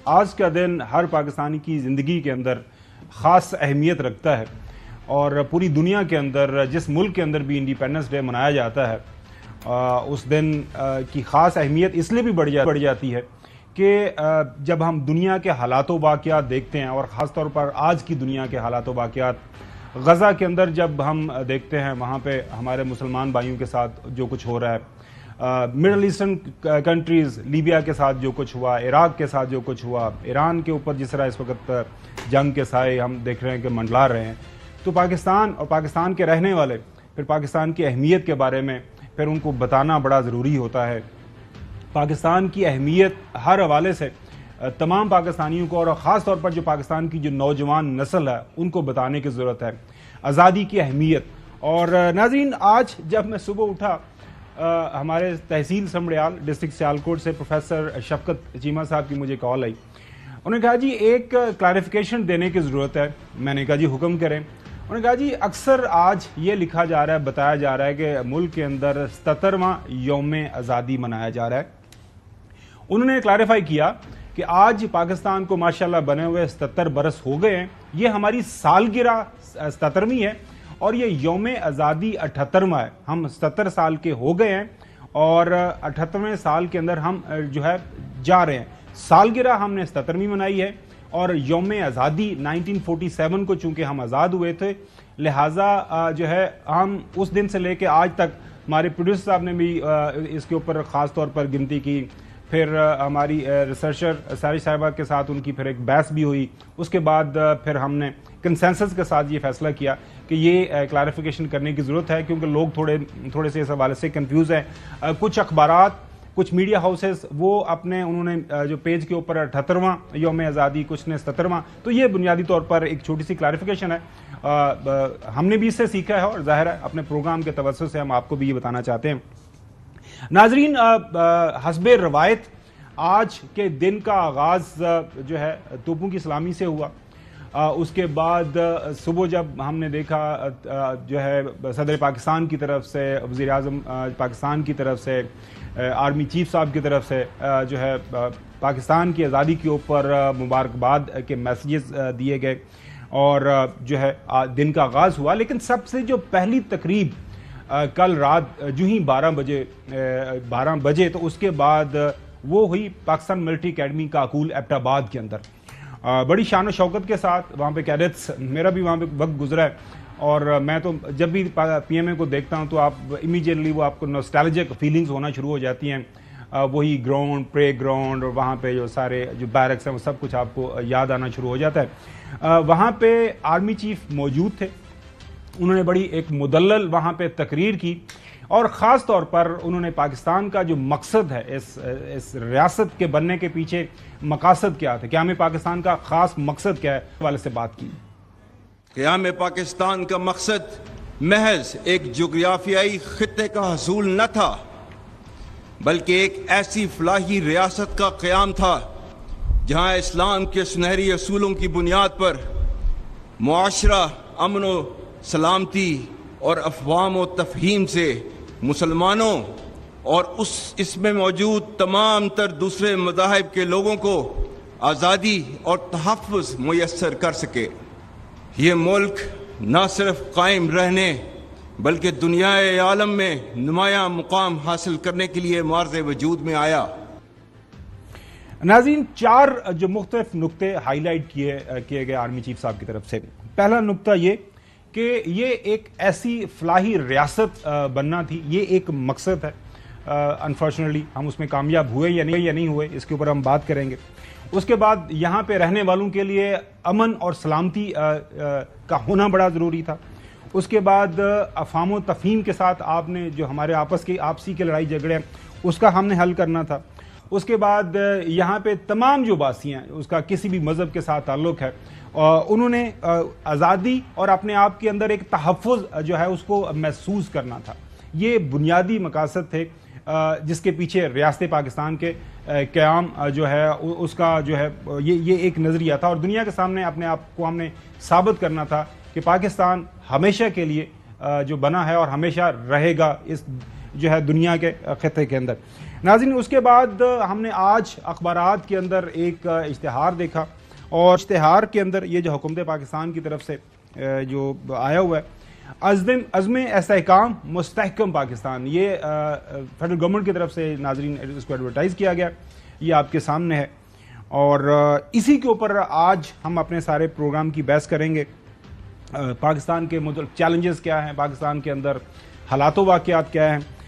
आज का दिन हर पाकिस्तानी की ज़िंदगी के अंदर ख़ास अहमियत रखता है और पूरी दुनिया के अंदर जिस मुल्क के अंदर भी इंडिपेंडेंस डे मनाया जाता है उस दिन की ख़ास अहमियत इसलिए भी बढ़ जाती है कि जब हम दुनिया के हालात वाक़यात देखते हैं और ख़ास तौर पर आज की दुनिया के हालात वाक़यात गज़ा के अंदर जब हम देखते हैं वहाँ पे हमारे मुसलमान भाइयों के साथ जो कुछ हो रहा है, मिडल ईस्टर्न कंट्रीज़ लीबिया के साथ जो कुछ हुआ, इराक के साथ जो कुछ हुआ, ईरान के ऊपर जिस तरह इस वक्त जंग के साए हम देख रहे हैं कि मंडला रहे हैं, तो पाकिस्तान और पाकिस्तान के रहने वाले फिर पाकिस्तान की अहमियत के बारे में फिर उनको बताना बड़ा ज़रूरी होता है। पाकिस्तान की अहमियत हर हवाले से तमाम पाकिस्तानियों को और ख़ास तौर पर जो पाकिस्तान की जो नौजवान नस्ल है उनको बताने की ज़रूरत है आज़ादी की अहमियत। और नाज़रीन, आज जब मैं सुबह उठा हमारे तहसील समड़ियाल डिस्ट्रिक्ट सियालकोट से प्रोफेसर शफकत चीमा साहब की मुझे कॉल आई। उन्होंने कहा जी एक क्लैरिफिकेशन देने की ज़रूरत है। मैंने कहा जी हुक्म करें। उन्होंने कहा जी अक्सर आज ये लिखा जा रहा है, बताया जा रहा है कि मुल्क के अंदर 77वां यौम आज़ादी मनाया जा रहा है। उन्होंने क्लैरिफाई किया कि आज पाकिस्तान को माशाल्लाह बने हुए 77 बरस हो गए हैं। ये हमारी सालगिरह 77वीं है और ये यौम आज़ादी 78वां है। हम 77 साल के हो गए हैं और 78वें साल के अंदर हम जो है जा रहे हैं। सालगिरह हमने 77वीं मनाई है और यौम आज़ादी 1947 को चूंकि हम आज़ाद हुए थे, लिहाजा जो है हम उस दिन से लेके आज तक, हमारे प्रोड्यूसर साहब ने भी इसके ऊपर ख़ास तौर पर गिनती की, फिर हमारी रिसर्चर सारी साहिबा के साथ उनकी फिर एक बहस भी हुई। उसके बाद फिर हमने कंसेंसस के साथ ये फैसला किया कि ये क्लैरिफिकेशन करने की ज़रूरत है क्योंकि लोग थोड़े से इस हवाले से कंफ्यूज हैं। कुछ अखबारात, कुछ मीडिया हाउसेस वो अपने उन्होंने जो पेज के ऊपर 78वां यौम आज़ादी, कुछ ने 77वां, तो ये बुनियादी तौर पर एक छोटी सी क्लैरिफिकेशन है। हमने भी इससे सीखा है और जाहिर है अपने प्रोग्राम के तवज्जुह से हम आपको भी ये बताना चाहते हैं। नाजरीन, हस्बे रवायत आज के दिन का आगाज़ जो है तोपों की सलामी से हुआ। उसके बाद सुबह जब हमने देखा जो है सदर पाकिस्तान की तरफ से, वज़ीर आज़म पाकिस्तान की तरफ से, आर्मी चीफ साहब की तरफ से जो है पाकिस्तान की आज़ादी के ऊपर मुबारकबाद के मैसेजेस दिए गए और जो है दिन का आगाज़ हुआ। लेकिन सबसे जो पहली तकरीब कल रात जो ही 12 बजे तो उसके बाद वो हुई पाकिस्तान मिलिट्री अकेडमी काकूल एबटाबाद के अंदर। बड़ी शान शौकत के साथ वहाँ पे कैडेट्स, मेरा भी वहाँ पे वक्त गुजरा है और मैं तो जब भी पीएमए को देखता हूँ तो आप इमीडिएटली वो आपको नॉस्टैल्जिक फीलिंग्स होना शुरू हो जाती हैं। वही ग्राउंड, प्रे ग्राउंड और वहाँ पे जो सारे जो बैरक्स हैं वो सब कुछ आपको याद आना शुरू हो जाता है। वहाँ पे आर्मी चीफ मौजूद थे। उन्होंने बड़ी एक मुदल्लल वहाँ पे तकरीर की और ख़ास तौर पर उन्होंने पाकिस्तान का जो मकसद है, इस रियासत के बनने के पीछे मकासद क्या थे, क़याम पाकिस्तान का ख़ास मकसद क्या है, वाले से बात की। क़याम पाकिस्तान का मकसद महज एक जोग्राफियाई खित्ते का हसूल न था, बल्कि एक ऐसी फलाही रियासत का क़याम था जहाँ इस्लाम के सुनहरी असूलों की बुनियाद पर मुआशरा, अमन व सलामती और अफ़वाम व तफ़हीम से मुसलमानों और इसमें मौजूद तमाम तर दूसरे मज़ाहिब के लोगों को आज़ादी और तहफ़्फ़ुज़ मुयस्सर कर सके। ये मुल्क न सिर्फ कायम रहने बल्कि दुनियाए आलम में नुमायाँ मुकाम हासिल करने के लिए मार्ज़ वजूद में आया। नाज़रीन, 4 जो मुख्तलिफ नुक्ते हाईलाइट किए गए आर्मी चीफ साहब की तरफ से। पहला नुक्ता ये कि ये एक ऐसी फलाही रियासत बनना थी, ये एक मकसद है। अनफॉर्चुनेटली हम उसमें कामयाब हुए या नहीं हुए, इसके ऊपर हम बात करेंगे। उसके बाद यहाँ पे रहने वालों के लिए अमन और सलामती का होना बड़ा ज़रूरी था। उसके बाद अफ़ाम व तफ़हीम के साथ आपने जो हमारे आपस की आपसी के लड़ाई झगड़े हैं उसका हमने हल करना था। उसके बाद यहाँ पे तमाम जो बासियाँ उसका किसी भी मज़हब के साथ ताल्लुक़ है, उन्होंने आज़ादी और अपने आप के अंदर एक तहफ़्फ़ुज़ जो है उसको महसूस करना था। ये बुनियादी मकासद थे जिसके पीछे रियासत पाकिस्तान के क़याम जो है उसका जो है ये एक नज़रिया था और दुनिया के सामने अपने आप को हमने साबित करना था कि पाकिस्तान हमेशा के लिए जो बना है और हमेशा रहेगा इस जो है दुनिया के खित्ते के अंदर। नाज़रीन, उसके बाद हमने आज अखबारात के अंदर एक इश्तिहार देखा और इश्तिहार के अंदर ये जो हुकूमत पाकिस्तान की तरफ से जो आया हुआ है, अज़्म इस्तेहकाम मुस्तहकम पाकिस्तान, ये फेडरल गवर्नमेंट की तरफ से नाज़रीन इसको एडवर्टाइज़ किया गया, ये आपके सामने है। और इसी के ऊपर आज हम अपने सारे प्रोग्राम की बहस करेंगे। पाकिस्तान के मतलब चैलेंजेस क्या हैं, पाकिस्तान के अंदर हालात वाक़यात क्या हैं,